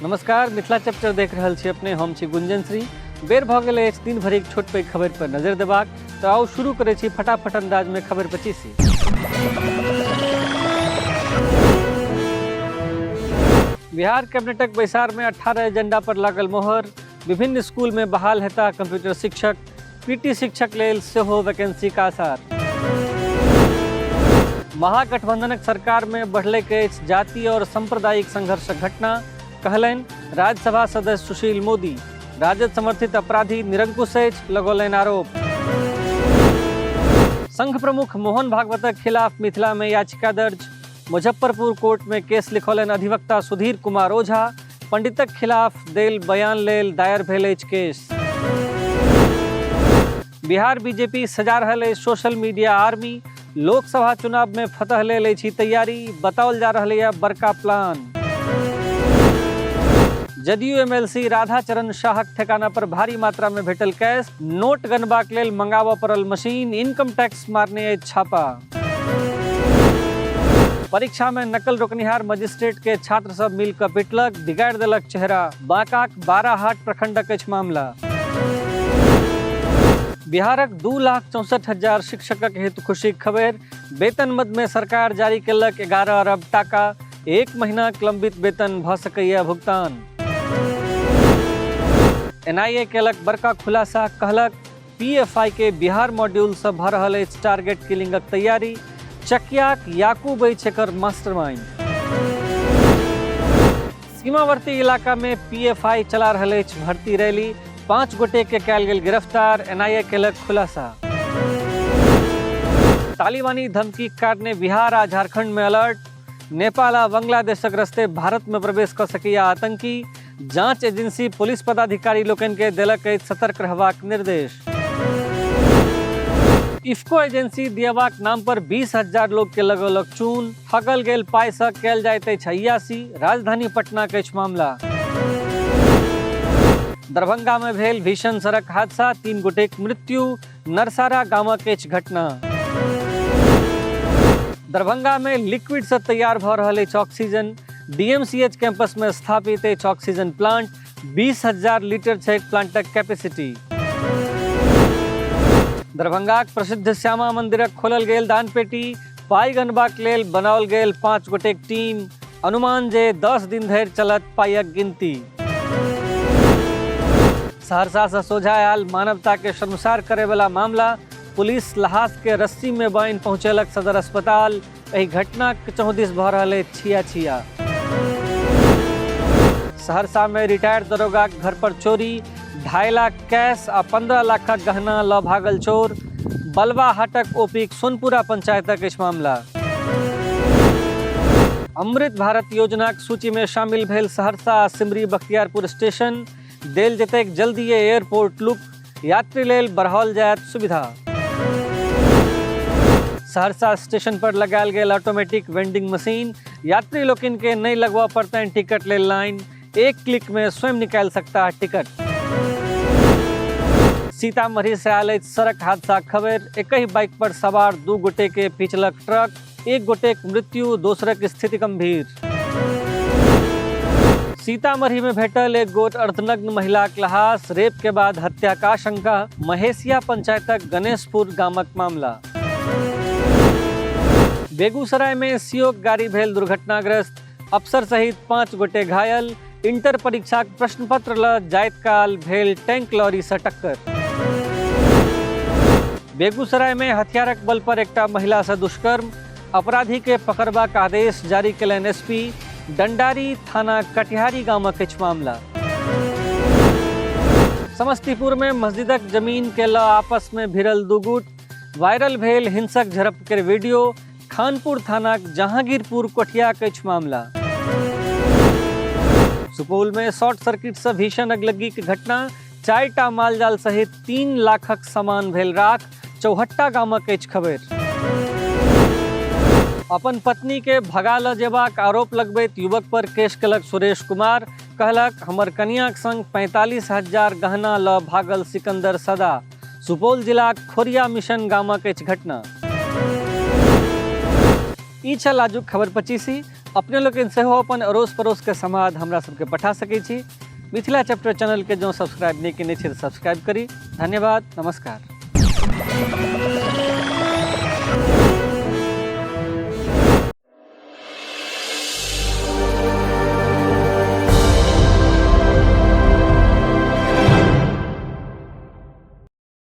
नमस्कार, मिथिला चैप्टर देख रहल छी अपने। हम छी गुंजन श्री। बेर भऽ गेल अछि दिन भरिक छोट पैघ खबर पर नजर देबाक, तऽ आउ शुरू करै छी फटाफट अंदाज में खबर 25। बिहार कैबिनेटक बैसार में 18 एजेंडा पर लागल मोहर। विभिन्न स्कूल में बहाल हेता कंप्यूटर शिक्षक, पीटी शिक्षक लेल सेहो वैकेंसी का आसार। महागठबंधनक सरकार में बढ़लैक अछि जाति और सांप्रदायिक संघर्षक घटना, कहलनि राज्यसभा सदस्य सुशील मोदी। राजद समर्थित अपराधी निरंकुश अछि, लगौलनि आरोप। संघ प्रमुख मोहन भागवतक खिलाफ मिथिला में याचिका दर्ज। मुजफ्फरपुर कोर्ट में केस लिखौलनि अधिवक्ता सुधीर कुमार ओझा। पंडितक खिलाफ देल बयान लेल दायर भेल अछि केस। बिहार बीजेपी सजा रहल अछि सोशल मीडिया आर्मी। लोकसभा चुनाव में फतह लेल अछि तैयारी, बताओल जा रहल है बड़का प्लान। जदयू एमएलसी राधाचरण शाहक ठेकाना पर भारी मात्रा में भेटल कैश। नोट गनबाक लेल मंगाबऽ पड़ल मशीन, इनकम टैक्स मारने अछि छापा। परीक्षा में नकल रोकनिहार मजिस्ट्रेट के छात्र सब मिलकर पिटलक, बिगाड़ देलक चेहरा। बांकाक बाराहाट प्रखंडक अछि मामला। बिहारक 2,64,000 शिक्षकक हेतु खुशीक खबर। वेतन मद में सरकार जारी केलक 11 अरब टाका। 1 महीना लंबित वेतन भऽ सकैया भुगतान। एनआईए केलक बड़का खुलासा, कहलक पीएफआई के बिहार मॉड्यूल से भऽ रहल अछि टारगेट किलिंगक तैयारी। चकियाक याकूब अछि एकर मास्टरमाइंड। सीमावर्ती इलाका में पीएफआई चला रहल अछि भर्ती रैली। 5 गोटे के कयल गेल गिरफ्तार, एनआईए केलक खुलासा। तालिबानी धमकी कारणे बिहार आ झारखंड में अलर्ट। नेपाल आ बांग्लादेशक रस्ते भारत में प्रवेश कऽ सकैया आतंकी। जांच एजेंसी पुलिस पदाधिकारी लोकनि के देलक अछि सतर्क रहबाक निर्देश। इफ्को एजेंसी दियबाक नाम पर 20,000 लोग के लगौलक चून। ठगल गेल पाई सँ कयल जाइत अछि अय्यासी। राजधानी पटना के अछि मामला। दरभंगा में भेल भीषण सड़क हादसा, 3 गोटेक मृत्यु। नरसारा गामक अछि घटना। दरभंगा में लिक्विड से तैयार भऽ रहल अछि ऑक्सीजन। डीएमसीएच कैंपस में स्थापित अछि ऑक्सीजन प्लांट। 20,000 लीटर छै प्लांटक कैपेसिटी। दरभंगाक प्रसिद्ध श्यामा मंदिरक खोलल गेल दानपेटी। पाई गनबाक लेल बनाओल गेल 5 गोटेक टीम। अनुमान जे 10 दिन धरि चलत पाइक गिनती। सहरसा से सोझा आयल मानवता के शर्मसार करे वाला मामला। पुलिस लहास के रस्सी में बांधि पहुंचेलक सदर अस्पताल। एहि घटना के 34 भऽ रहल अछि छिया। सहरसा में रिटायर्ड दरोगा के घर पर चोरी। 2.5 लाख कैश आ 15 लाखक गहना लऽ भागल चोर। बलवा हाटक ओपीक सोनपुरा पंचायतक अछि मामला। अमृत भारत योजनाक सूची में शामिल भेल सहरसा आ सिमरी बख्तियारपुर स्टेशन। देल जतेक जल्दीए एयरपोर्ट लुक, यात्री लेल बढ़ाओल जायत सुविधा। सहरसा स्टेशन पर लगायल गेल ऑटोमेटिक वेंडिंग मशीन। यात्री लोकनि के नहीं लगवा पड़तनि टिकट लेल लाइन। 1 क्लिक में स्वयं निकाल सकता है टिकट। सीतामढ़ी से आयल अछि सड़क हादसा खबर। एक ही बाइक पर सवार 2 गोटे के पिछलक ट्रक। 1 गोटेक मृत्यु, दोसरक स्थिति गंभीर। सीतामढ़ी में भेटल एक गोट अर्धनग्न महिलाक लहास। रेप के बाद हत्या का आशंका। महेशिया पंचायतक गणेशपुर गामक मामला। बेगूसराय में सीओक गाड़ी भेल दुर्घटनाग्रस्त। अफसर सहित 5 गोटे घायल। इंटर परीक्षाक प्रश्न पत्र ल जाइत काल भेल टैंक लॉरी से टक्कर। बेगूसराय में हथियारक बल पर एकटा महिला से दुष्कर्म। अपराधी के पकड़बाक आदेश जारी केलनि एसपी। डंडारी थाना कटिहारी गामक अछि मामला। समस्तीपुर में मस्जिदक जमीन के ल आपस में भिड़ल 2 गुट। वायरल भेल हिंसक झड़प के वीडियो। खानपुर थानाक जहांगीरपुर कोठिया के अछि मामला। सुपौल में शॉर्ट सर्किट से भीषण अगलगी के घटना। 4टा मालजाल सहित 3 लाखक सामान भेल राख। चौहट्टा गामक अछि खबर। अपन पत्नी के भगा ल जेबाक आरोप लगबैत युवक पर केस केलक सुरेश कुमार। कहलक हमर कनियाक संग 45,000 गहना ल भागल सिकंदर सदा। सुपौल जिलाक खोरिया मिशन गामक अछि घटना। ई छल आजुक खबर 25। अपने लोग सेहो अपन अड़ोस पड़ोस के समाद हमरा सबके पठा सकै छी। मिथिला चैप्टर चैनल के जो सब्सक्राइब नहीं केने छी तो सब्सक्राइब करी। धन्यवाद, नमस्कार।